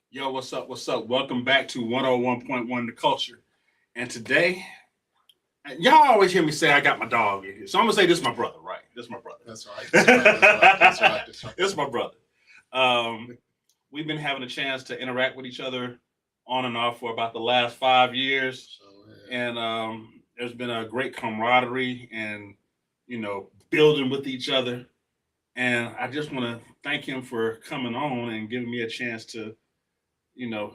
Yo, what's up? What's up? Welcome back to 101.1 The Culture. And today, y'all always hear me say I got my dog in here. So I'm going to say this is my brother, right? This is my brother. That's right. That's right. This is my brother. We've been having a chance to interact with each other on and off for about the last 5 years. And there's been a great camaraderie and, building with each other. And I just want to thank him for coming on and giving me a chance to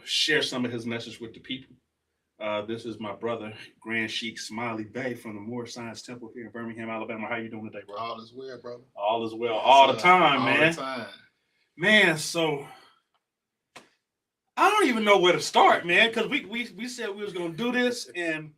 share some of his message with the people. This is my brother, Grand Sheik Smiley Bey from the Moore Science Temple here in Birmingham, Alabama. How you doing today, bro? All is well, brother. All is well. All the time, man. All the time. Man, so I don't even know where to start, man, because we said we was going to do this, and,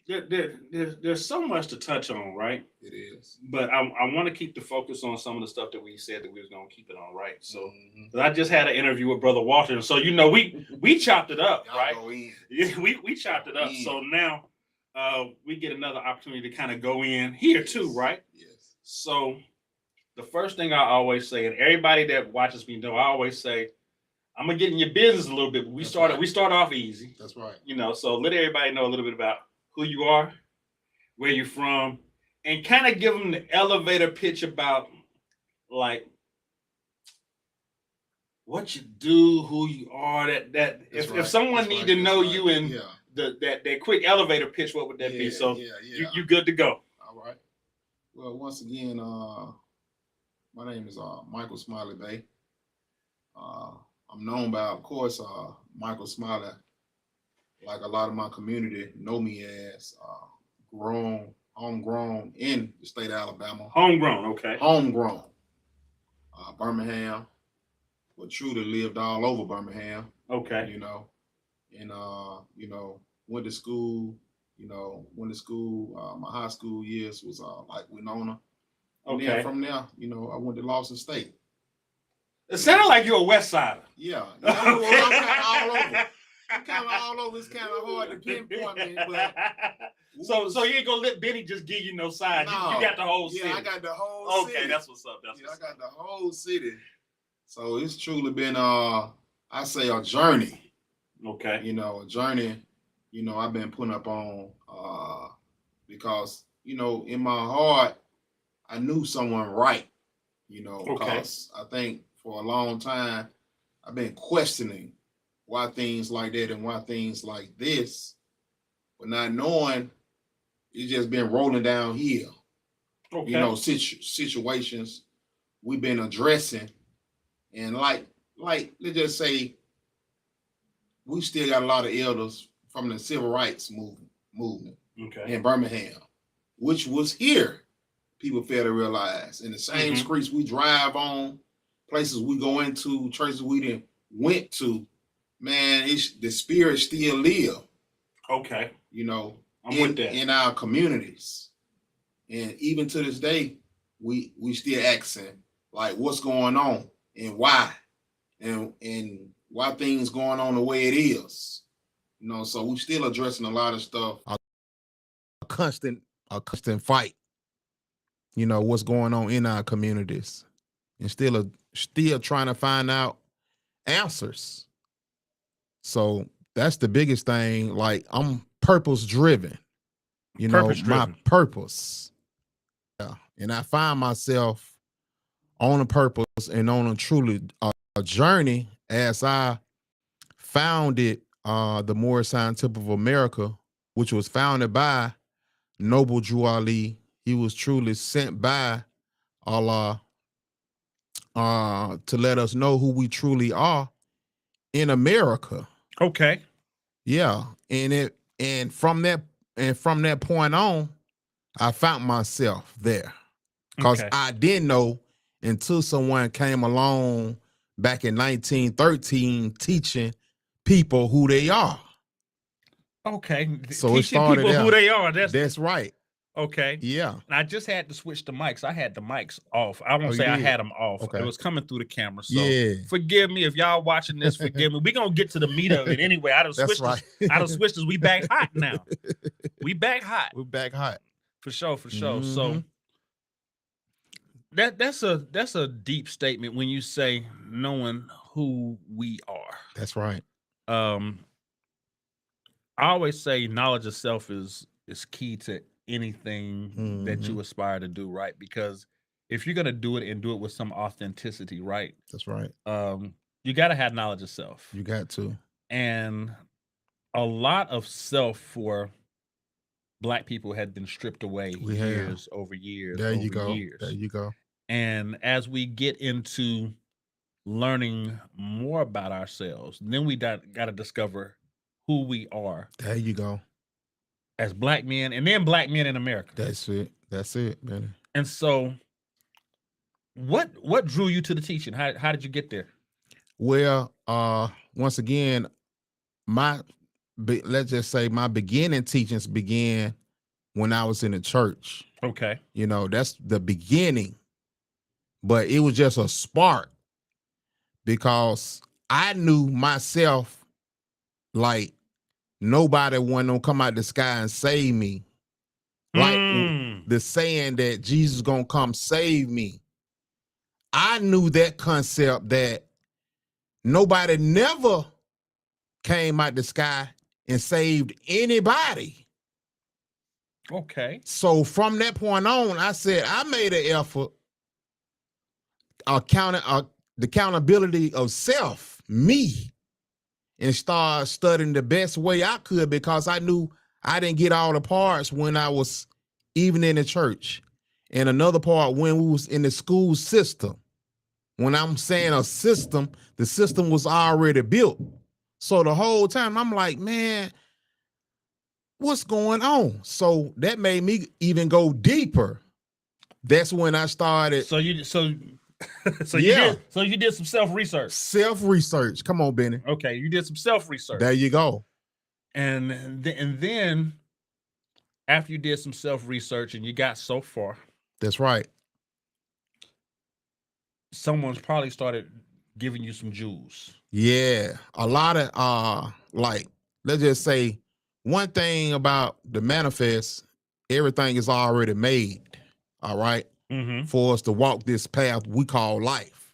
there's so much to touch on, right? It is. But I want to keep the focus on some of the stuff that we said that we was going to keep it on, right? So I just had an interview with Brother Walter, and so we chopped it up, Y'all right? go in. Yeah, we chopped it up. So now we get another opportunity to kind of go in here too, right? Yes. So the first thing I always say, and everybody that watches me know, I always say, I'm gonna get in your business a little bit. But we start off easy. That's right. So let everybody know a little bit about who you are, where you're from, and kind of give them the elevator pitch about like what you do, who you are. That if someone need to know you in that quick elevator pitch, what would that be? So you good to go. All right. Well, once again, my name is Michael Smiley Bey. I'm known by, of course, Michael Smiley. Like a lot of my community know me as homegrown in the state of Alabama. Homegrown, okay. Homegrown. Birmingham, but truly lived all over Birmingham. Okay. Went to school. My high school years was like Winona. And okay. Then from there, I went to Lawson State. It sounded like you're a West Sider. Yeah. I'm kind of all over. I'm kind of all over. It's kind of hard to pinpoint me, but so you ain't gonna let Benny just give you no side. No. You got the whole city. Yeah, I got the whole city. Okay, that's what's up. I got the whole city. So it's truly been I say a journey. Okay. A journey, I've been putting up on because, in my heart, I knew someone right, because I think for a long time I've been questioning why things like that and why things like this, but not knowing it's just been rolling downhill. Okay. Situations we've been addressing, and like let's just say we still got a lot of elders from the civil rights movement in Birmingham, which was here. People fail to realize in the same streets we drive on, places we go into, churches we didn't went to. Man, the spirit still live. Okay. I'm with that. In our communities. And even to this day, we still asking like what's going on and why. And why things going on the way it is. So we still addressing a lot of stuff. A constant fight. What's going on in our communities. And still trying to find out answers. So that's the biggest thing. Like I'm purpose driven, my purpose. Yeah. And I find myself on a purpose and on a truly a journey as I founded the Moore Science Temple of America, which was founded by Noble Drew Ali. He was truly sent by Allah to let us know who we truly are in America. Okay. Yeah. And from that point on, I found myself there. Because I didn't know until someone came along back in 1913 teaching people who they are. Okay. So teaching it started people out. Who they are. That's right. Okay. Yeah. And I just had to switch the mics. I had the mics off. I won't say I had them off. Okay. It was coming through the camera. So forgive me if y'all watching this. Forgive me. We're gonna get to the meat of it anyway. I done switched us. We back hot now. We back hot. We're back hot. For sure. So that's a deep statement when you say knowing who we are. That's right. I always say knowledge of self is key to anything that you aspire to do, right? Because if you're gonna do it and do it with some authenticity, right? That's right. You got to have knowledge of self. You got to. And a lot of self for Black people had been stripped away years over years. There you over go. Years. There you go. And as we get into learning more about ourselves, then we got to discover who we are. There you go. As Black men, and then Black men in America. That's it. That's it, man. And so, what drew you to the teaching? How did you get there? Well, once again, let's just say my beginning teachings began when I was in the church. Okay. You know, that's the beginning. But it was just a spark because I knew myself like nobody wasn't gonna come out the sky and save me. Like the saying that Jesus gonna come save me. I knew that concept that nobody never came out the sky and saved anybody. Okay. So from that point on, I said I made an effort, the accountability of self, me, and start studying the best way I could because I knew I didn't get all the parts when I was even in the church. And another part when we was in the school system. When I'm saying a system, the system was already built. So the whole time I'm like, man, what's going on? So that made me even go deeper. That's when I started. So you did some self-research. Self-research. Come on, Benny. Okay, you did some self-research. There you go. And then after you did some self-research and you got so far. That's right. Someone's probably started giving you some jewels. Yeah. A lot of like, let's just say one thing about the manifest, everything is already made. All right. For us to walk this path we call life.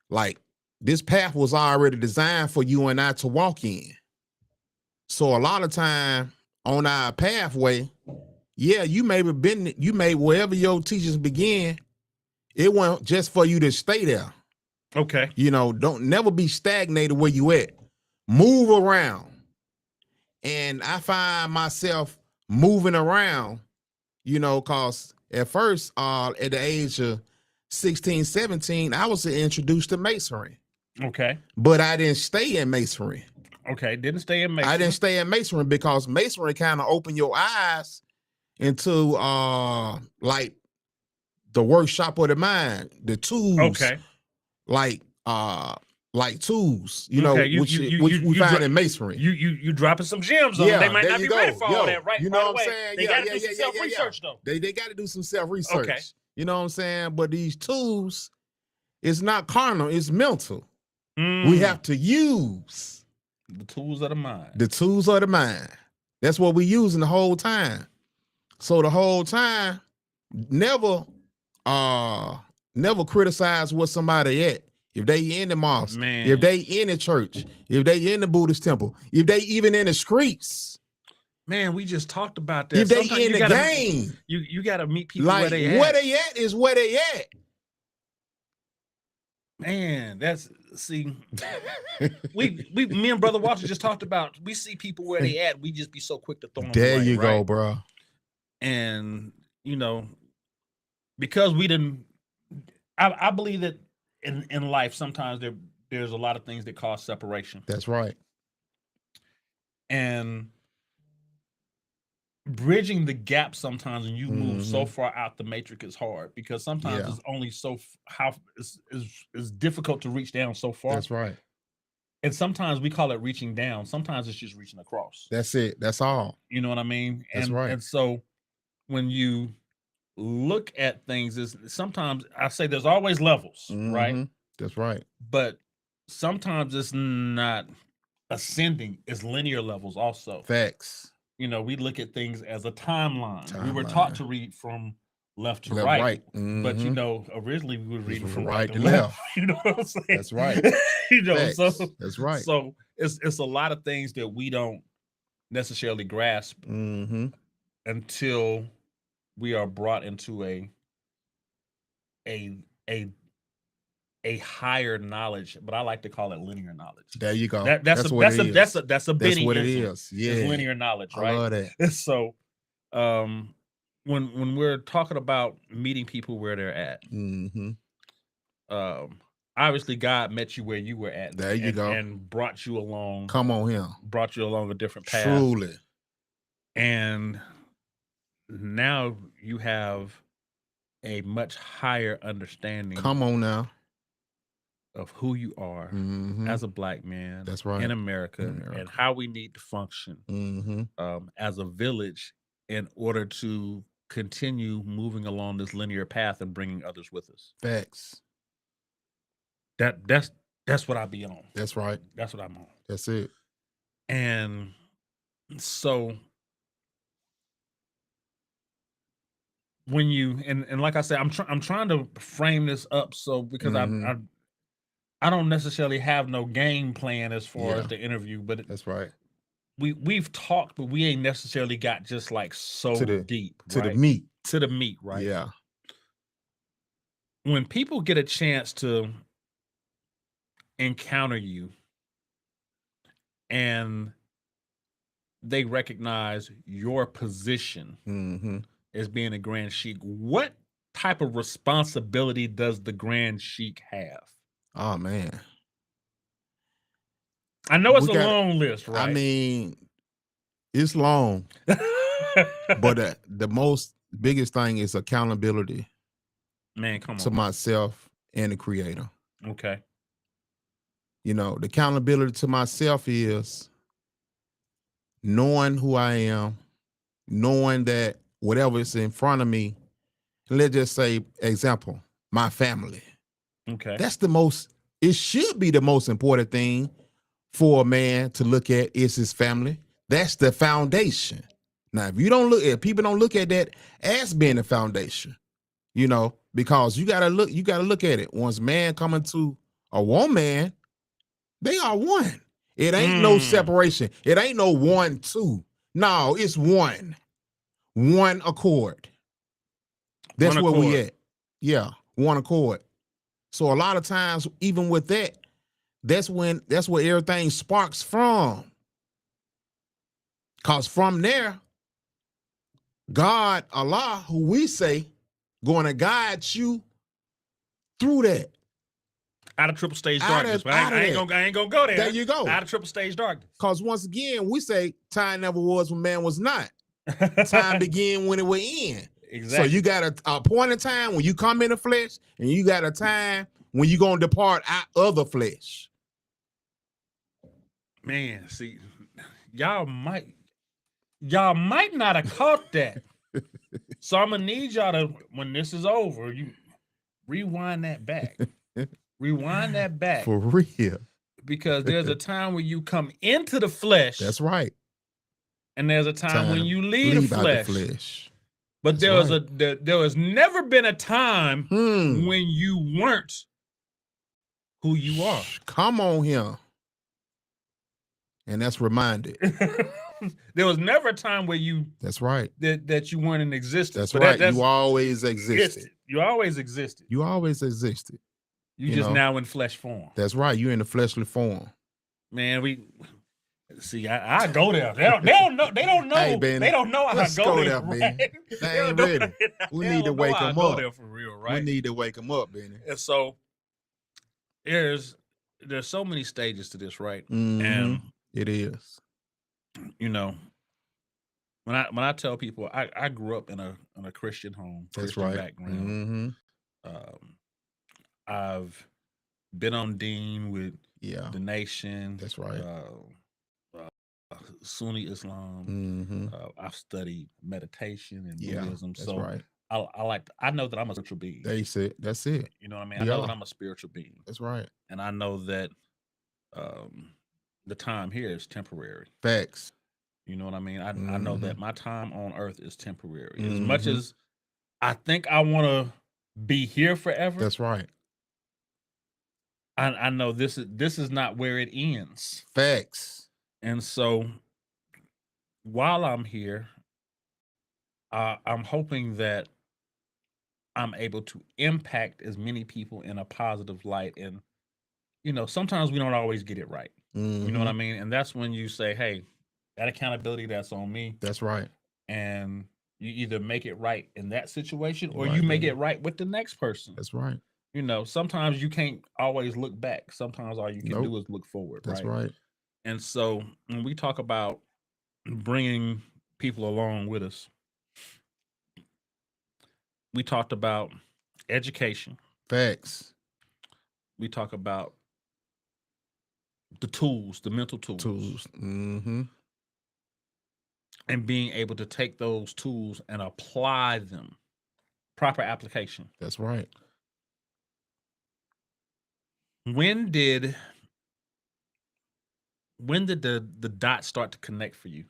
Like this path was already designed for you and I to walk in. So a lot of time on our pathway, yeah, you may wherever your teachings begin, it wasn't just for you to stay there. Okay. You know, don't never be stagnated where you at. Move around. And I find myself moving around, you know, cause at first, at the age of 16, 17, I was introduced to masonry. Okay. But I didn't stay in masonry. Okay, didn't stay in masonry. I didn't stay in masonry because masonry kind of opened your eyes into like the workshop of the mind, the tools. Okay. Like tools, you know, which we find in masonry. You dropping some gems on them. They might not be ready for all that, right? You know what I'm saying? They got to do some self-research, though. They got to do some self-research. Okay. You know what I'm saying? But these tools, it's not carnal, it's mental. We have to use the tools of the mind. The tools of the mind. That's what we're using the whole time. So the whole time, never criticize what somebody at. If they in the mosque, if they in the church, if they in the Buddhist temple, if they even in the streets. Man, we just talked about that. If they in the game. You got to meet people like, where they at. Where they at is where they at. Man, me and Brother Walter just talked about, we see people where they at, we just be so quick to throw them there away, you go, right? bro. And, you know, because we didn't, I believe that in life, sometimes there's a lot of things that cause separation. That's right. And bridging the gap sometimes when you move so far out the matrix is hard because sometimes it's only it's difficult to reach down so far. That's right. And sometimes we call it reaching down. Sometimes it's just reaching across. That's it. That's all. You know what I mean? That's right. And so when you look at things, is sometimes I say there's always levels, right? That's right. But sometimes it's not ascending, it's linear levels also. Facts. You know, we look at things as a timeline. We were taught to read from left to Left, right. right. But you Mhm. know, originally we were reading from right right to to left. left. You know what I'm saying? That's right. You know, so Facts. That's right. so it's a lot of things that we don't necessarily grasp Mhm. until we are brought into a a higher knowledge, but I like to call it linear knowledge. There you go. That's a what it is. that's a That's Benny what it ism. is. Yeah. It's linear knowledge, I right? love that. So when we're talking about meeting people where they're at, Mhm. obviously God met you where you were at. There you go. And brought you along. Come on here. Brought you along a different path. Truly. And now you have a much higher understanding. Come on now. Of who you are as a Black man. That's right. In America, and how we need to function as a village in order to continue moving along this linear path and bringing others with us. Facts. That's what I be on. That's right. That's what I'm on. That's it. And so when you and like I said, I'm trying to frame this up so because I don't necessarily have no game plan as far as the interview, but that's right. We've talked, but we ain't necessarily got just like deep to the meat. To the meat, right? Yeah. When people get a chance to encounter you and they recognize your position as being a Grand Sheik, what type of responsibility does the Grand Sheik have? Oh man. I know it's a long list, right? I mean, it's long. But the biggest thing is accountability. Man, come on. To myself and the Creator. Okay. You know, the accountability to myself is knowing who I am, knowing that whatever is in front of me, let's just say, example, my family. Okay. It should be the most important thing for a man to look at is his family. That's the foundation. Now, if people don't look at that as being the foundation, you know, because you gotta look at it. Once man coming to a woman, they are one. It ain't no separation. It ain't no 1, 2. No, it's one. One accord. That's where we at. Yeah, one accord. So a lot of times, even with that, that's where everything sparks from. Because from there, God, Allah, who we say, going to guide you through that. Out of triple stage darkness. I ain't gonna go there. There you go. Out of triple stage darkness. Because once again, we say time never was when man was not. Time began when it will end. Exactly. So you got a point in time when you come in the flesh, and you got a time when you're going to depart out of the flesh. Man, see, y'all might not have caught that. So I'm gonna need y'all to, when this is over, you rewind that back. Rewind that back. For real. Because there's a time when you come into the flesh. That's right. And there's a time when you leave the flesh. Out the flesh. But there was never been a time when you weren't who you are. Come on here. And that's reminded. There was never a time where you. That's right. That you weren't in existence. That's right. You always existed. You always existed. You always existed. You just now in flesh form. That's right. You're in the fleshly form. Man, see. I go there. They don't know. They don't know. Hey, Benny, they don't know how I go there. Right? They ain't ready. We need to wake them up. There for real, right? We need to wake them up, Benny. And so there's so many stages to this, right? And it is. You know, when I tell people I grew up in a Christian home, Christian background. I've been on dean with the nation. That's right. Sunni Islam. I've studied meditation and Buddhism. That's so right. I know that I'm a spiritual being. That's it. You know what I mean? I know that I'm a spiritual being. That's right. And I know that the time here is temporary. Facts. You know what I mean? I know that my time on earth is temporary. As much as I think I want to be here forever. That's right. I know this is not where it ends. Facts. And so while I'm here, I'm hoping that I'm able to impact as many people in a positive light. And, sometimes we don't always get it right. You know what I mean? And that's when you say, hey, that accountability, that's on me. That's right. And you either make it right in that situation or you make it right with the next person. That's right. Sometimes you can't always look back. Sometimes all you can do is look forward. That's right. And so when we talk about bringing people along with us, we talked about education. Facts. We talk about the tools, the mental tools. Mm-hmm. And being able to take those tools and apply them. Proper application. That's right. When did the dots start to connect for you?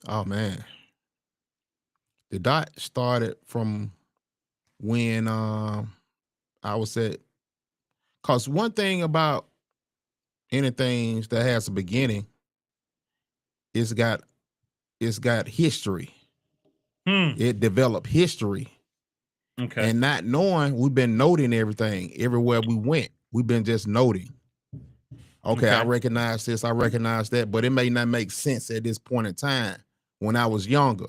Oh man. The dot started from when I was at, cause one thing about anything that has a beginning, it's got history. It developed history. Okay. And not knowing, we've been noting everything everywhere we went. We've been just noting. Okay, I recognize this, I recognize that, but it may not make sense at this point in time. When I was younger,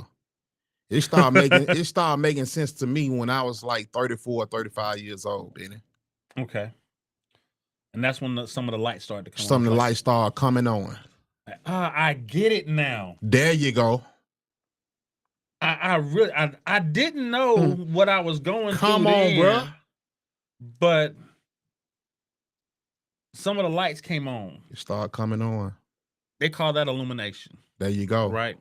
it started making sense to me when I was like 34, 35 years old, Benny. Okay. And that's when some of the lights started to come on. Some of the lights started coming on. I get it now. There you go. I didn't know what I was going through. Come on, bro. But some of the lights came on. It started coming on. They call that illumination. There you go. Right.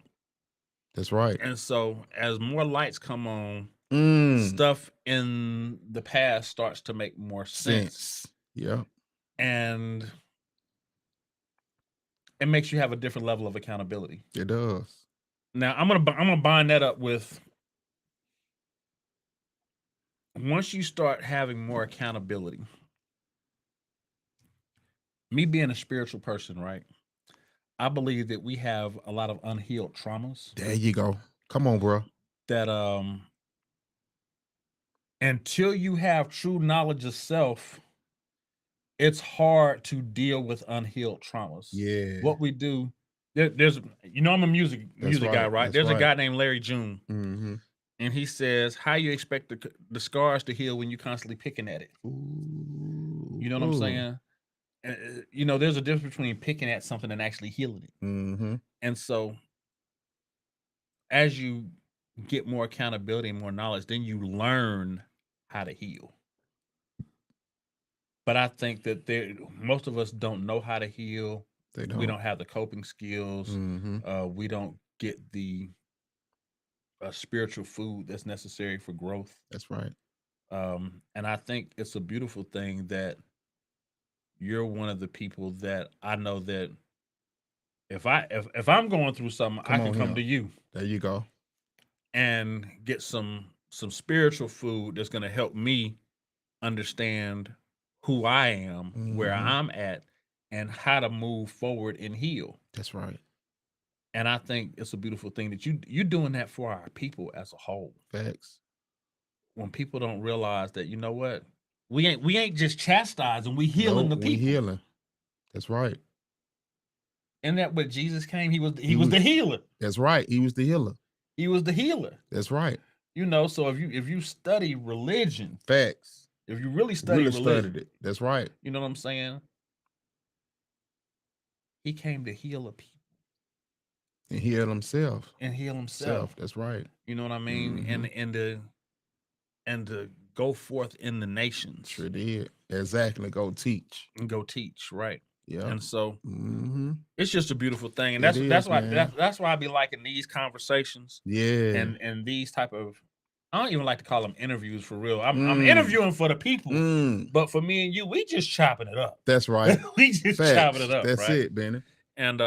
That's right. And so as more lights come on, stuff in the past starts to make more sense. Yeah. And it makes you have a different level of accountability. It does. Now I'm gonna bind that up with, once you start having more accountability, me being a spiritual person, right? I believe that we have a lot of unhealed traumas. There you go. Come on, bro. That until you have true knowledge of self, it's hard to deal with unhealed traumas. Yeah. What we do, there's I'm a music guy, right? There's a guy named Larry June. And he says, how you expect the scars to heal when you're constantly picking at it? Ooh. You know what I'm saying? There's a difference between picking at something and actually healing it. And so as you get more accountability and more knowledge, then you learn how to heal. But I think that most of us don't know how to heal. We don't have the coping skills. We don't get the spiritual food that's necessary for growth. That's right. And I think it's a beautiful thing that you're one of the people that I know that if I'm going through something, I can come to you. There you go. And get some spiritual food that's going to help me understand who I am, where I'm at, and how to move forward and heal. That's right. And I think it's a beautiful thing that you're doing that for our people as a whole. Facts. When people don't realize that, you know what? We ain't just chastising, we healing the people. We healing. That's right. And that when Jesus came, he was the healer. That's right. He was the healer. He was the healer. That's right. So if you study religion, facts. If you really study religion, studied it. That's right. You know what I'm saying? He came to heal a people. And heal himself. That's right. You know what I mean? And to go forth in the nations. Sure did. Exactly. Go teach. Right. Yeah. And so it's just a beautiful thing. And that's why I be liking these conversations. Yeah. And these type of, I don't even like to call them interviews for real. I'm interviewing for the people. But for me and you, we just chopping it up. That's right. We just chopping it up. That's it, Benny. And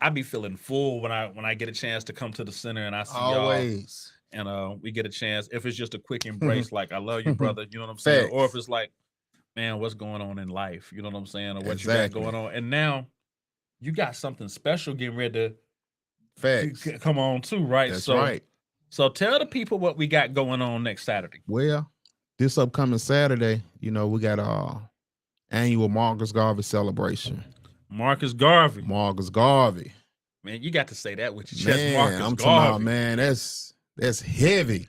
I be feeling full when I get a chance to come to the center and I see Always. y'all, and we get a chance. If it's just a quick embrace, like I love you, brother, you know what I'm saying? Facts. Or if it's like, man, what's going on in life? You know what I'm saying? Or what Exactly. you got going on. And now you got something special getting ready Facts. to come on too, right? That's right. So tell the people what we got going on next Saturday. Well, this upcoming Saturday, you know, we got our annual Marcus Garvey Celebration. Marcus Garvey. Marcus Garvey. Man, you got to say that with your chest, Man, Marcus I'm Garvey. talking about, man, that's heavy.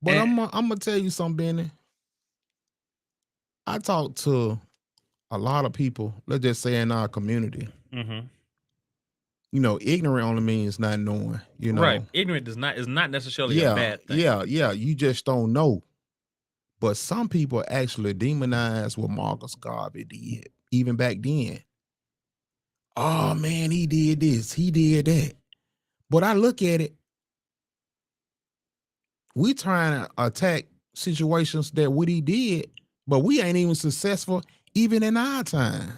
But I'm gonna tell you something, Benny. I talk to a lot of people, let's just say in our community. Mm-hmm. You know, ignorant only means not knowing, you know. Right. Ignorant is not necessarily a bad thing. Yeah. You just don't know. But some people actually demonize what Marcus Garvey did, even back then. Oh man, he did this, he did that. But I look at it, we trying to attack situations that what he did, but we ain't even successful even in our time.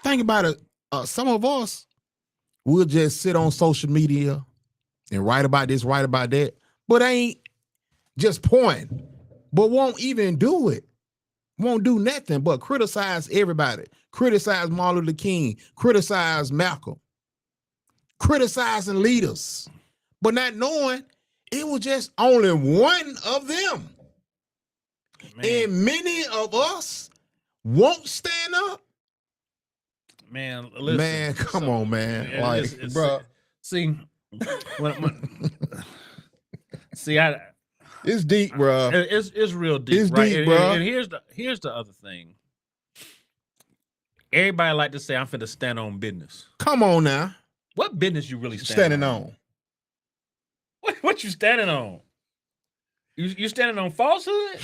Think about it. Some of us will just sit on social media and write about this, write about that, but ain't just point, but won't even do it. Won't do nothing but criticize everybody. Criticize Martin Luther King. Criticize Malcolm. Criticizing leaders. But not knowing it was just only one of them. Man. And many of us won't stand up. Man, listen. Man, come on, man. Like, bro. See, it's deep, bro. It's real deep. It's right? deep, bro. And here's the other thing. Everybody like to say, I'm finna stand on business. Come on now. What business you really standing on? What you standing on? You standing on falsehood?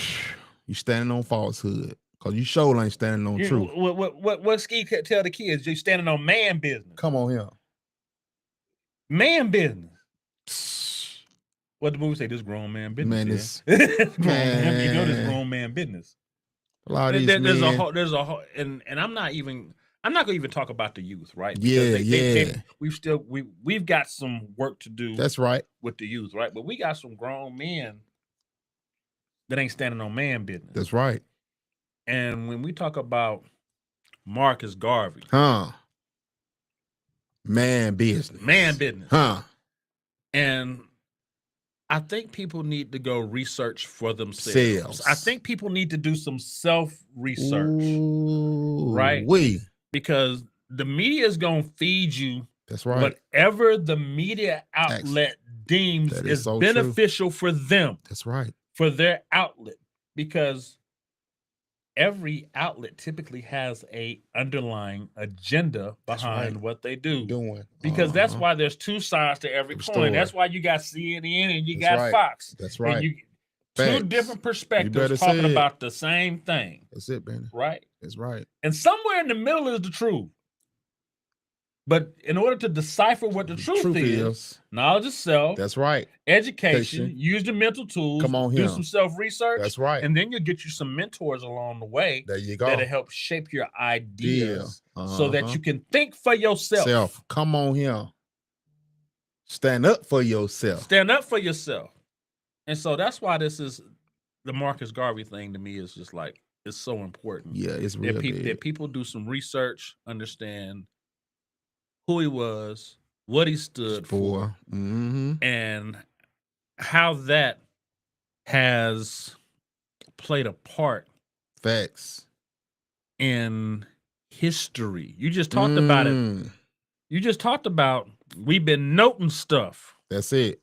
You standing on falsehood. Cause you sure ain't standing on truth. What Ski tell the kids? You standing on man business. Come on here. Man business. What the movie say? This grown man business. Man, this man. You know this grown man business. A lot of these there's men. there's a whole, and I'm not gonna even talk about the youth, right? Because we've got some work to do. That's right. With the youth, right? But we got some grown men that ain't standing on man business. That's right. And when we talk about Marcus Garvey, man business, and I think people need to go research for themselves. I think people need to do some self-research, right? Because the media is going to feed you whatever the media outlet deems is so beneficial for them. That's right. For their outlet. Because every outlet typically has a underlying agenda behind what they do. Because that's why there's two sides to every coin. That's why you got CNN and you got Fox. That's right. And two different perspectives talking about the same thing. That's it, man. Right? That's right. And somewhere in the middle is the truth. But in order to decipher what the truth is, knowledge of self. That's right. Education, use the mental tools. Come on here. Do some self-research. That's right. And then you'll get you some mentors along the way. There you go. That'll help shape your ideas so that you can think for yourself. Come on here. Stand up for yourself. Stand up for yourself. And so that's why this is the Marcus Garvey thing to me is just like, it's so important. Yeah, it's really that people do some research, understand who he was, what he stood for, and how that has played a part. Facts. In history. You just talked about it. You just talked about we've been noting stuff. That's it.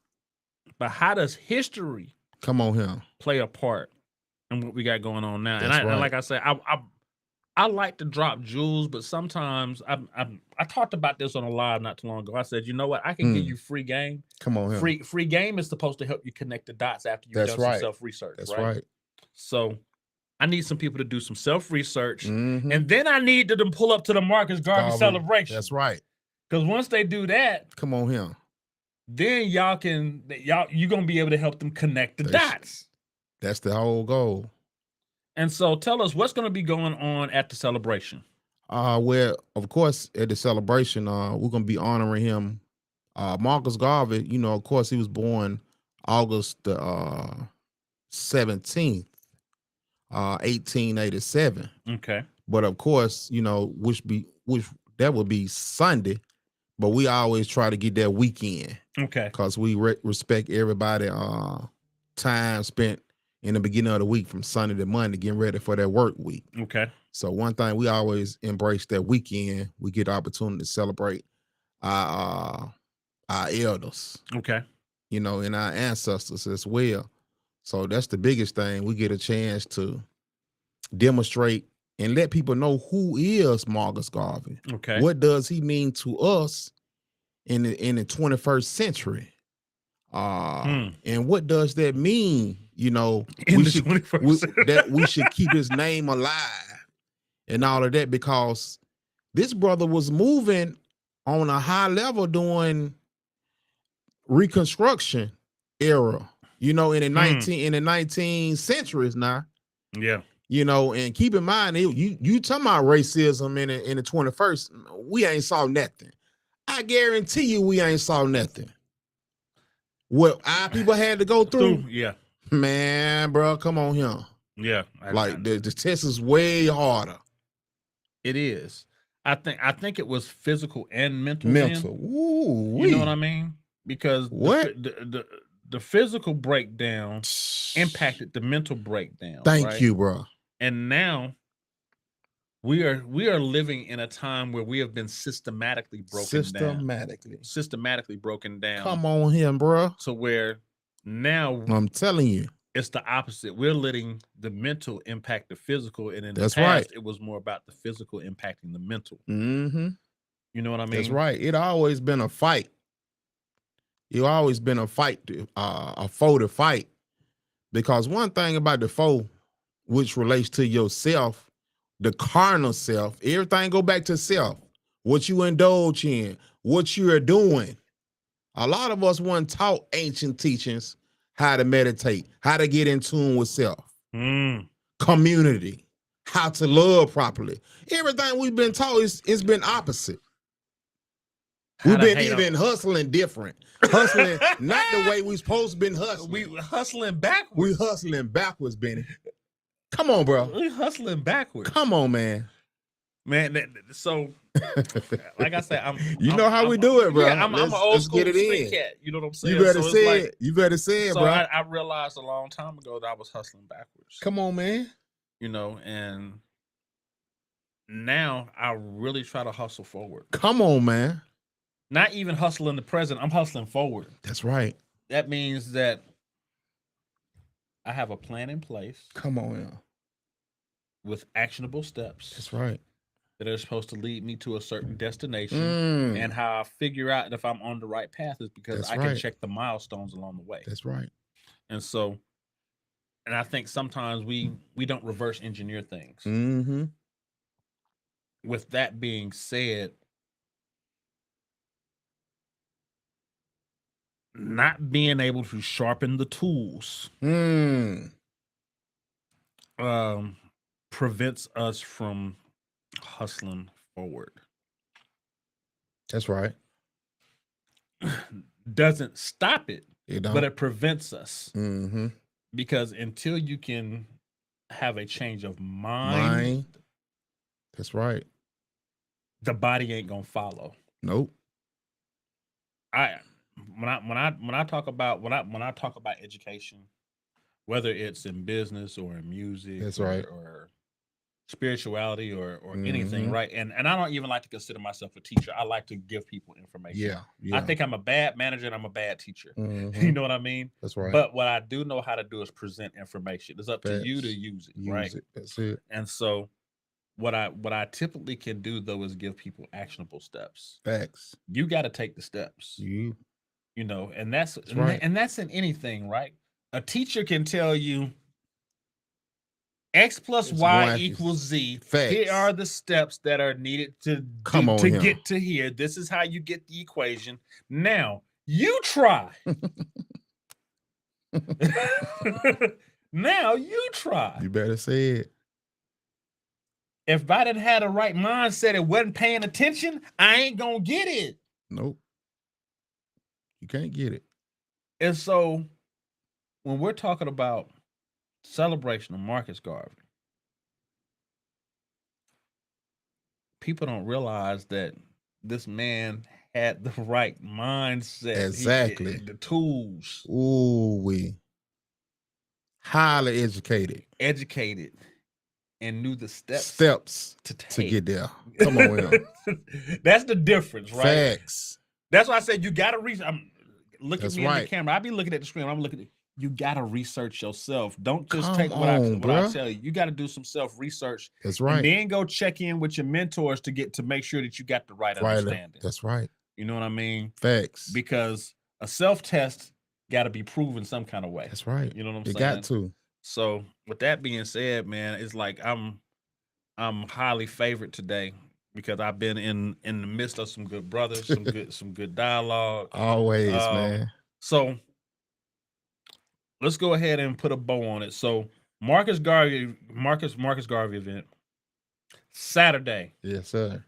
But how does history come on here play a part in what we got going on now? And like I said, I like to drop jewels, but sometimes I talked about this on a live not too long ago. I said, you know what? I can give you free game. Come on here. Free game is supposed to help you connect the dots after you've done some self-research. That's right. So I need some people to do some self-research. And then I need them to pull up to the Marcus Garvey Celebration. That's right. Because once they do that, come on here. Then you're gonna be able to help them connect the dots. That's the whole goal. And so tell us what's going to be going on at the celebration. Where of course at the celebration, we're gonna be honoring him. Marcus Garvey, of course he was born August the 17th, 1887. Okay. But of course, which that would be Sunday, but we always try to get that weekend. Okay. Because we respect everybody time spent in the beginning of the week from Sunday to Monday getting ready for that work week. Okay. So one thing we always embrace that weekend, we get the opportunity to celebrate our elders. Okay. And our ancestors as well. So that's the biggest thing. We get a chance to demonstrate and let people know who is Marcus Garvey. Okay. What does he mean to us in the 21st century? And what does that mean? That we should keep his name alive and all of that, because this brother was moving on a high level during Reconstruction era, in the 19th centuries now. Yeah. And keep in mind, you talking about racism in the 21st, we ain't saw nothing. I guarantee you we ain't saw nothing. What our people had to go through, yeah. Man, bro, come on here. Yeah. The test is way harder. It is. I think it was physical and mental. Ooh, you know what I mean? Because what? The physical breakdown impacted the mental breakdown. Thank you, bro. And now we are living in a time where we have been systematically broken down. Come on here, bro. So where now I'm telling you, it's the opposite. We're letting the mental impact the physical, and in the That's past, right. it was more about the physical impacting the mental. Mm-hmm. You know what I mean? That's right. It always been a fight. It always been a fight, a foe to fight. Because one thing about the foe, which relates to yourself, the carnal self, everything go back to self. What you indulge in, what you are doing. A lot of us weren't taught ancient teachings how to meditate, how to get in tune with self, community, how to love properly. Everything we've been taught it's been opposite. We've been even hustling different. Hustling not the way we supposed to been hustling. We hustling backwards. We hustling backwards, Benny. Come on, bro. We hustling backwards. Come on, man. So like I said, you know how we do it, bro. Yeah, I'm an old school street cat. You know what I'm saying? You better say it. You better say it, bro. I realized a long time ago that I was hustling backwards. Come on, man. And now I really try to hustle forward. Come on, man. Not even hustle in the present. I'm hustling forward. That's right. That means that I have a plan in place. Come on, yeah. With actionable steps. That's right. That are supposed to lead me to a certain destination. And how I figure out if I'm on the right path is because I can check the milestones along the way. That's right. And so, and I think sometimes we don't reverse engineer things. Mm-hmm. With that being said, not being able to sharpen the tools prevents us from hustling forward. That's right. Doesn't stop it, don't. But it prevents us. Mm-hmm. Because until you can have a change of mind, that's right. The body ain't gonna follow. Nope. When I talk about education, whether it's in business or in music, that's right, or spirituality or anything, right? And I don't even like to consider myself a teacher. I like to give people information. Yeah. I think I'm a bad manager and I'm a bad teacher. You know what I mean? That's right. But what I do know how to do is present information. It's up to you to use it, right? That's it. And so what I typically can do though is give people actionable steps. Facts. You got to take the steps. You know, and that's right. And that's in anything, right? A teacher can tell you X plus Y equals Z. Facts. Here are the steps that are needed to get to here. This is how you get the equation. Now, you try. Now, you try. You better say it. If I didn't have the right mindset and wasn't paying attention, I ain't gonna get it. Nope. You can't get it. And so when we're talking about celebration of Marcus Garvey, people don't realize that this man had the right mindset. Exactly. The tools. Ooh, we highly educated. Educated. And knew the steps to get there. Come on, Will. That's the difference, right? Facts. That's why I said you gotta research. Look at me right. in the camera. I be looking at the screen. I'm looking at you. Gotta research yourself. Don't just Come take what on, I tell you. You got to do some self research. That's right. And then go check in with your mentors to make sure that you got the right understanding. That's right. You know what I mean? Facts. Because a self test got to be proven some kind of way. That's right. You know what I'm saying? Got to. So with that being said, man, it's like I'm highly favored today because I've been in the midst of some good brothers, some good dialogue. Always, man. So let's go ahead and put a bow on it. So Marcus Garvey event, Saturday. Yes, sir.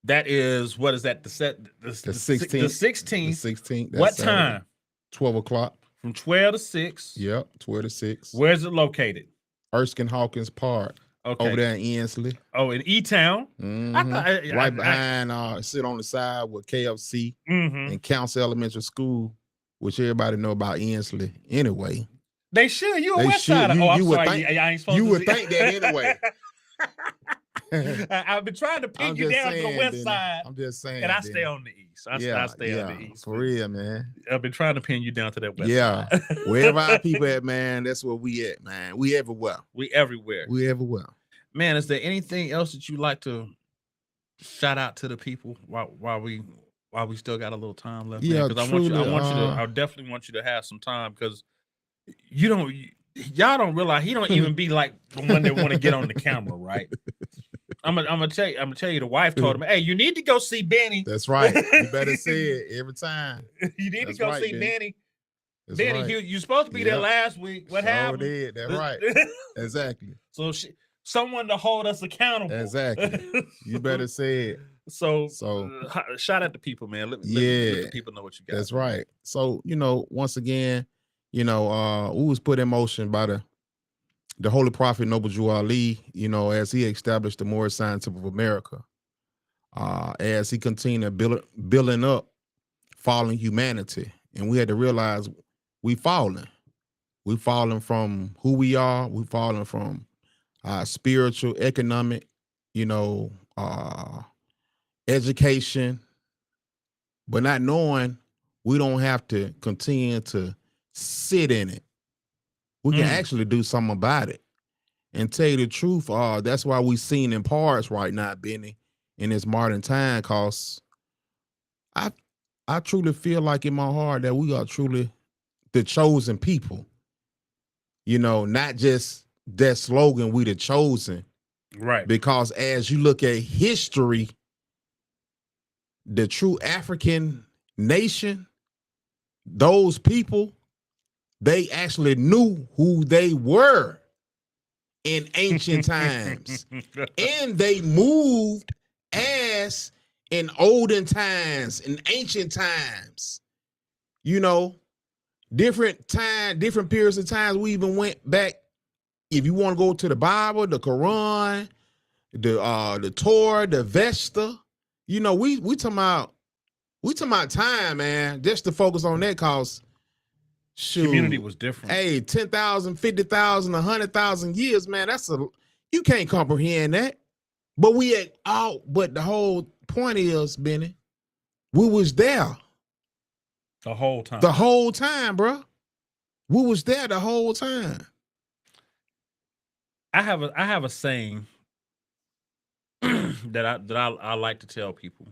That is, what is that? The 16th. The 16th. The 16th. What time? 12 o'clock. From 12 to 6. Yep, 12 to 6. Where's it located? Erskine Hawkins Park. Okay. Over there in Ensley. Oh, in E-Town? Mm-hmm. Right behind, sit on the side with KFC and Council Elementary School, which everybody know about Ensley anyway. They should. You a West Sider. Oh, I'm sorry. I ain't supposed to. You would think that anyway. I've been trying to pin you down to the West Side. I'm just saying. And I stay on the East. I stay on the East. For real, man. I've been trying to pin you down to that West Side. Wherever our people at, man, that's where we at, man. We everywhere. We everywhere. Man, is there anything else that you like to shout out to the people while we still got a little time left? Yeah, because I definitely want you to have some time because y'all don't realize he don't even be like the one that want to get on the camera, right? I'm gonna tell you. The wife told him, "Hey, you need to go see Benny." That's right. You better say it every time. You need to go see Benny. That's Benny, right. you supposed to be there last week. What happened? Did. That's right. Exactly. So someone to hold us accountable. Exactly. You better say it. So shout out to people, man. Let the people know what you got. That's right. So once again, we was put in motion by the Holy Prophet Noble Drew Ali, as he established the Moorish Science of America, as he continued building up fallen humanity. And we had to realize we fallen. We fallen from who we are. We fallen from spiritual, economic, education, but not knowing we don't have to continue to sit in it. We can actually do something about it. And tell you the truth, that's why we seen in parts right now, Benny, in this modern time, because I truly feel like in my heart that we are truly the chosen people. Not just that slogan, we the chosen. Right. Because as you look at history, the true African nation, those people, they actually knew who they were in ancient times. And they moved as in olden times, in ancient times. Different periods of times. We even went back, if you want to go to the Bible, the Quran, the Torah, the Vesta. We talking about time, man, just to focus on that, cause community was different. Hey, 10,000, 50,000, 100,000 years, man, you can't comprehend that. But but the whole point is, Benny, we was there. The whole time. The whole time, bro. We was there the whole time. I have a saying that I like to tell people.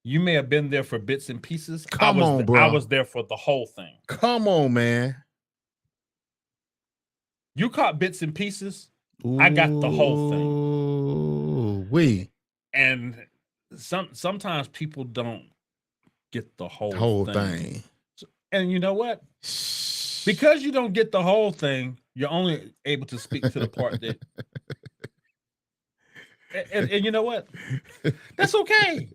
You may have been there for bits and pieces. Come on, bro. I was there for the whole thing. Come on, man. You caught bits and pieces. Ooh, I got the whole thing. And sometimes people don't get the whole thing. And you know what? Because you don't get the whole thing, you're only able to speak to the part that. And you know what? That's okay.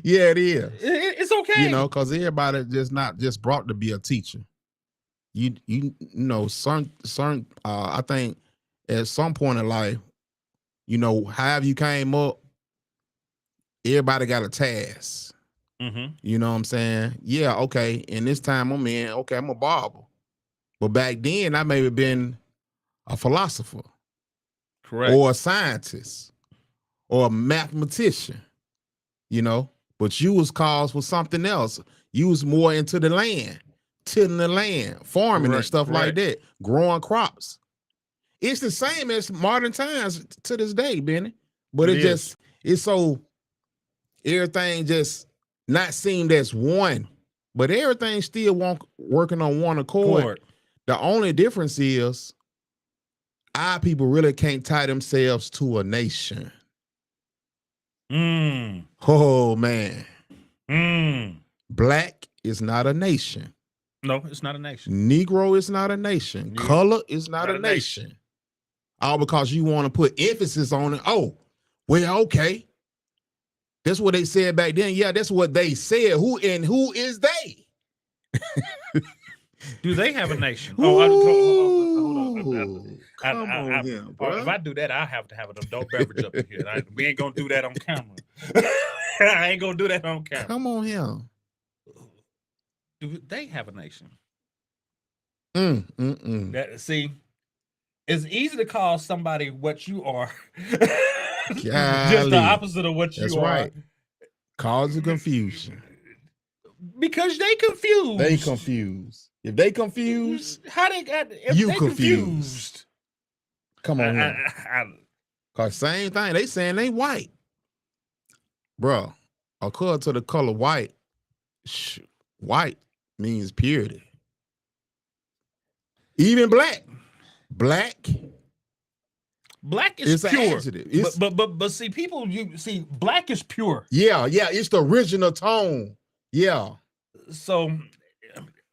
Yeah, it is. It's okay. You know, because everybody just not just brought to be a teacher. You know, certain I think at some point in life, you know, however you came up, everybody got a task. Mm-hmm. You know what I'm saying? Yeah, okay. And this time I'm in, okay, I'm a barber. But back then I may have been a philosopher. Correct. Or a scientist. Or a mathematician. You know? But you was called for something else. You was more into the land, tilling the land, farming and stuff like that, growing crops. It's the same as modern times to this day, Benny. But it's so, everything just not seen as one, but everything still working on one accord. The only difference is our people really can't tie themselves to a nation. Oh, man. Black is not a nation. No, it's not a nation. Negro is not a nation. Yeah. Color is not a nation. All because you want to put emphasis on it. Oh, well, okay. That's what they said back then. Yeah, that's what they said. Who is they? Do they have a nation? Hold on. Come on here, bro. If I do that, I have to have an adult beverage up in here. We ain't gonna do that on camera. I ain't gonna do that on camera. Come on here. Do they have a nation? See, it's easy to call somebody what you are. Just the opposite of what you are. That's right. Cause of confusion. Because they confused. They confused. If they confused, how they got? If you they confused. Come on, cause same thing. They saying they white, bro. According to the color white, white means purity. Even black is pure. But see, people, you see, black is pure. Yeah, it's the original tone. Yeah. So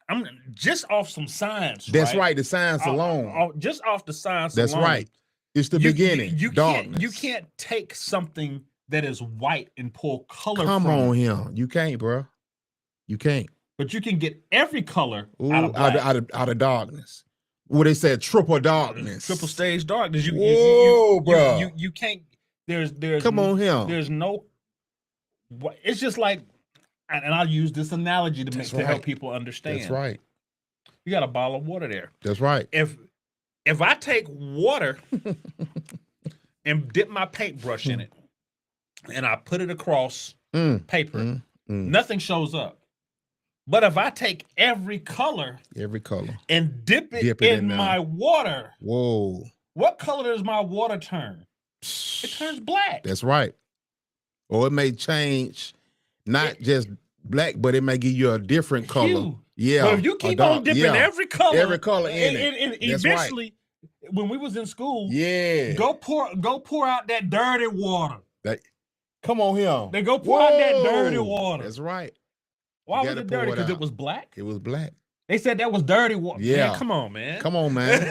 I'm just off some science. That's right. The science alone. Just off the science That's alone. That's right. It's the beginning. You can't take something that is white and pull color Come from on it. here. You can't, bro. You can't. But you can get every color out of darkness. What they said, triple darkness. Triple stage darkness. Bro. You can't. There's. Come on here. There's no. It's just like, and I'll use this analogy to help people understand. That's right. You got a bottle of water there. That's right. If I take water and dip my paintbrush in it, and I put it across paper, nothing shows up. But if I take every color and dip it in my water, what color does my water turn? It turns black. That's right. Or it may change, not just black, but it may give you a different color. Hue. Yeah. But if you keep on dipping every color in it, and eventually, when we was in school, go pour out that dirty water. Come on here. They go pour out that dirty water. That's right. Why was it dirty? Because it was black? It was black. They said that was dirty water. Yeah. Man, come on, man. Come on, man.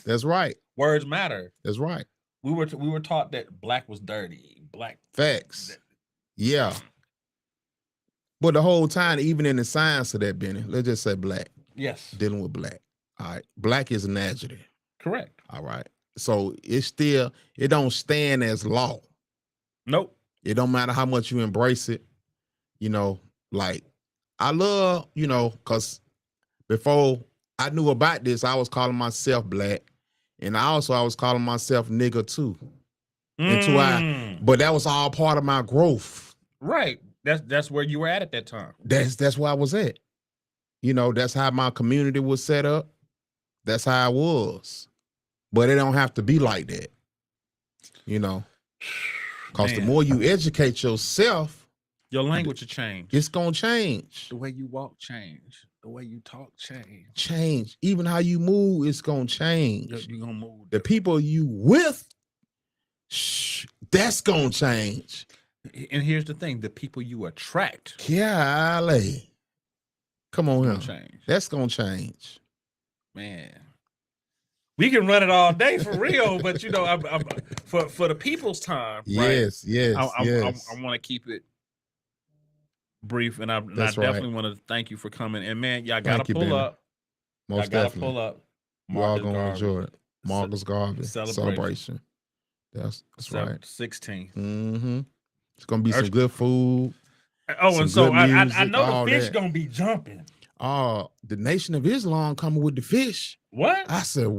That's right. Words matter. That's right. We were taught that black was dirty. Black. Facts. Yeah. But the whole time, even in the science of that, Benny, let's just say black. Yes. Dealing with black. All right. Black is an adjective. Correct. All right. So it don't stand as law. Nope. It don't matter how much you embrace it. You know, like, I love, because before I knew about this, I was calling myself black. And I was calling myself nigga too. But that was all part of my growth. Right. That's where you were at that time. That's where I was at. That's how my community was set up. That's how I was. But it don't have to be like that. Because the more you educate yourself, your language will change. It's going to change. The way you walk change. The way you talk change. Change. Even how you move, it's going to change. You're going to move. The people you with, that's going to change. And here's the thing. The people you attract. Golly. Come on here. Change. That's going to change. Man, we can run it all day for real, but you know, for the people's time, yes, right? yes, I want to keep it brief, and I That's definitely right. want to thank you for coming. And man, y'all gotta Thank you, pull Benny. up. Most Y'all gotta definitely. pull up. You all Marcus gonna Garvey enjoy it. Marcus Garvey Celebration. That's right. 16th. Mm-hmm. It's gonna be some good food. Oh, some and so good music, I know all the fish that. gonna be jumping. Oh, the Nation of Islam coming with the fish. What? I said,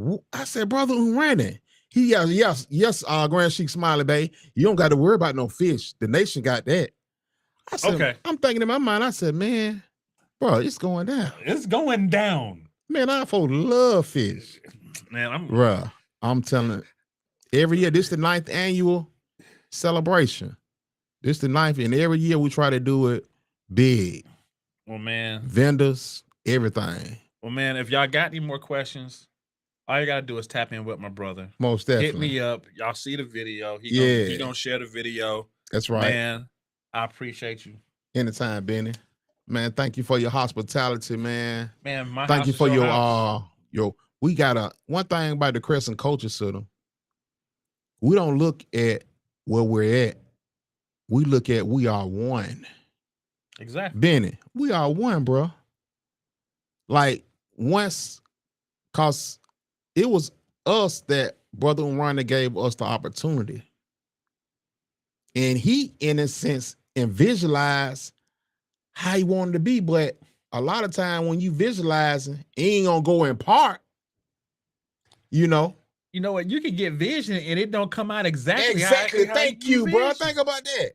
brother Umrani. He yes, Grand Sheik Smiley Bey. You don't got to worry about no fish. The Nation got that. I said, Okay. I'm thinking in my mind, I said, man, bro, it's going down. It's going down. Man, I love fish. Man, I'm telling every year, this is the 9th annual celebration. This is the 9th, and every year we try to do it big. Well, man. Vendors, everything. Well, man, if y'all got any more questions, all you gotta do is tap in with my brother. Most definitely. Hit me up. Y'all see the video. He gonna share the video. That's right. Man, I appreciate you. Anytime, Benny. Man, thank you for your hospitality, man. Man, thank you for your we got one thing about the Crescent Culture Center. We don't look at where we're at. We look at we are one. Exactly. Benny, we are one, bro. Like once, cause it was us that Brother Umrani gave us the opportunity. And he, in a sense, visualized how he wanted to be. But a lot of time when you visualizing, it ain't gonna go in part. You know. You know what? You can get vision and it don't come out exactly. Exactly. Thank you, bro. Think about that.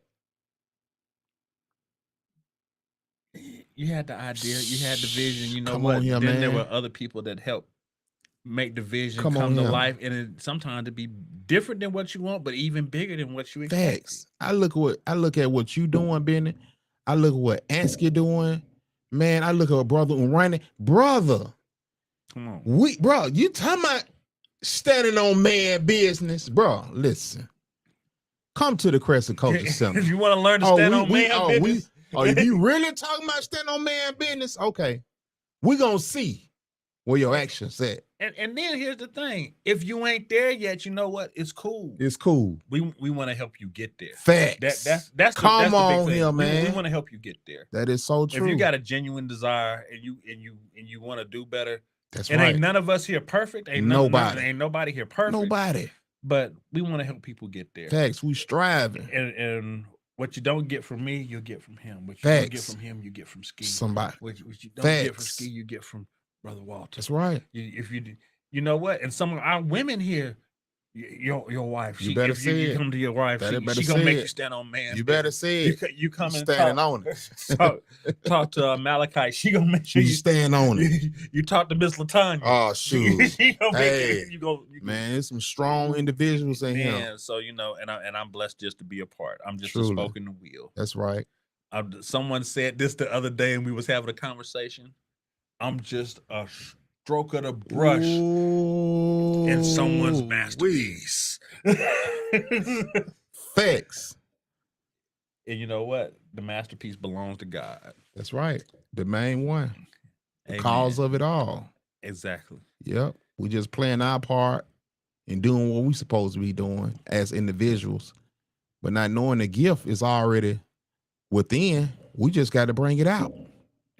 You had the idea, you had the vision. You know Come what? On here, then man. there were other people that helped make the vision come to here. life, and it, sometimes to be different than what you want, but even bigger than what you expect. Facts. I look at what you doing, Benny. I look at what Erskine doing. Man, I look at Brother Umrani. Brother. Come on. Bro, you talking about standing on man business. Bro, listen. Come to the Crescent Culture Center. If you want to learn to stand on man business. If you really talking about standing on man business, okay. We're going to see where your actions at. And then here's the thing. If you ain't there yet, you know what? It's cool. It's cool. We want to help you get there. Facts. That's Come the on big thing. Here, man. We want to help you get there. That is so true. If you got a genuine desire and you want to do better, that's and right. Ain't none of us here perfect. Ain't nobody here perfect. Nobody. But we want to help people get there. Facts. We striving. And what you don't get from me, you'll get from him. What you Facts. don't get from him, you get from Ski. Somebody. What you don't get from Ski, you get from Brother Walter. That's right. You know what? And some of our women here, your wife, you better say you come to your wife, she gonna make you stand on man. You better say it. You come and standing on it. talk to Malachi. She gonna make sure you stand on it. You talk to Miss Latanya. Oh shoot! She gonna hey, you go, man, there's some strong individuals in here. Man, so you know, and I'm blessed just to be a part. I'm just Truly. a spoken wheel. That's right. Someone said this the other day, and we was having a conversation. I'm just a stroke of the brush in someone's masterpiece. Facts. And you know what? The masterpiece belongs to God. That's right. The main one. The Amen. cause of it all. Exactly. Yep. We just playing our part and doing what we supposed to be doing as individuals. But not knowing the gift is already within. We just got to bring it out.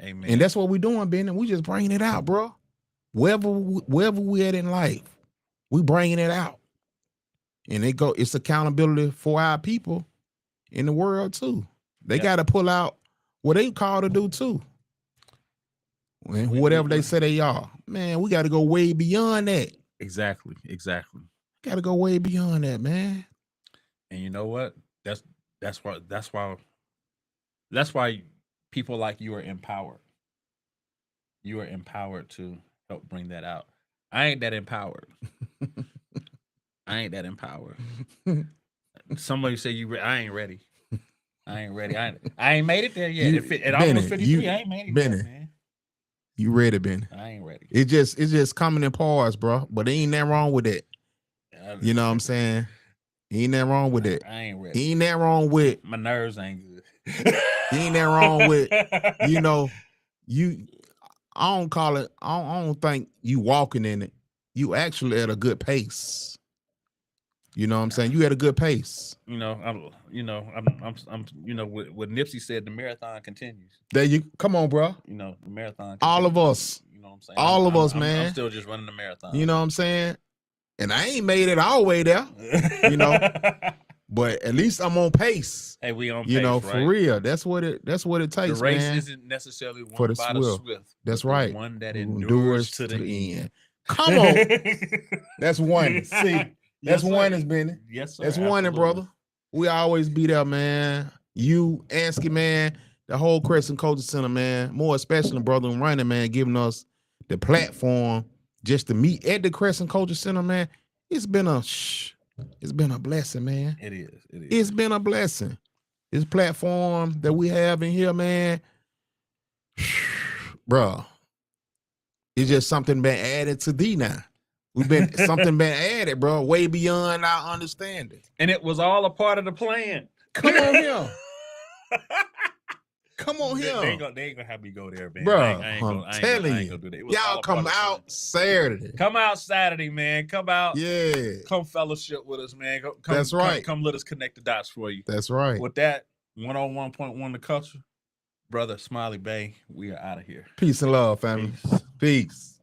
Amen. And that's what we're doing, Ben. We just bringing it out, bro. Wherever we at in life, we bringing it out. And it's accountability for our people in the world too. They got to pull out what they called to do too. And whatever they say they are. Man, we got to go way beyond that. Exactly. Got to go way beyond that, man. And you know what? That's why people like you are empowered. You are empowered to help bring that out. I ain't that empowered. Somebody say I ain't ready. I ain't made it there yet. At almost 53, I ain't made it yet, man. You ready, Benny? I ain't ready. It's just coming in parts, bro. But ain't nothing wrong with it. You know what I'm saying? Ain't nothing wrong with it. I ain't ready. Ain't nothing wrong with my nerves ain't good. Ain't nothing wrong with, you know, I don't call it. I don't think you walking in it. You actually at a good pace. You know what I'm saying? You at a good pace. I'm what Nipsey said, the marathon continues. There you come on, bro. The marathon continues. All of us. You know what I'm saying? All of us, man. I'm still just running the marathon. You know what I'm saying? And I ain't made it all the way there. But at least I'm on pace. Hey, we on pace, right? For real. That's what it takes. The race man, isn't necessarily won for the by the swift. That's right. One that endures to the end. Come on. That's one. See, that's one has been. Yes, sir. That's one, brother. We always be there, man. You, Erskine, man, the whole Crescent Culture Center, man. More especially, brother, and running, man, giving us the platform just to meet at the Crescent Culture Center, man. It's been a blessing, man. It is. It's been a blessing. This platform that we have in here, man, bro. It's just something been added to thee now. Something been added, bro, way beyond our understanding. And it was all a part of the plan. Come on here. Come on here. They ain't gonna have me go there, man. Bro, I'm telling you. Y'all come out Saturday. Come out Saturday, man. Come out. Yeah. Come fellowship with us, man. Come, That's right. Come let us connect the dots for you. That's right. With that, 101.1 The Culture, brother Smiley Bey, we are out of here. Peace and love, family. Peace.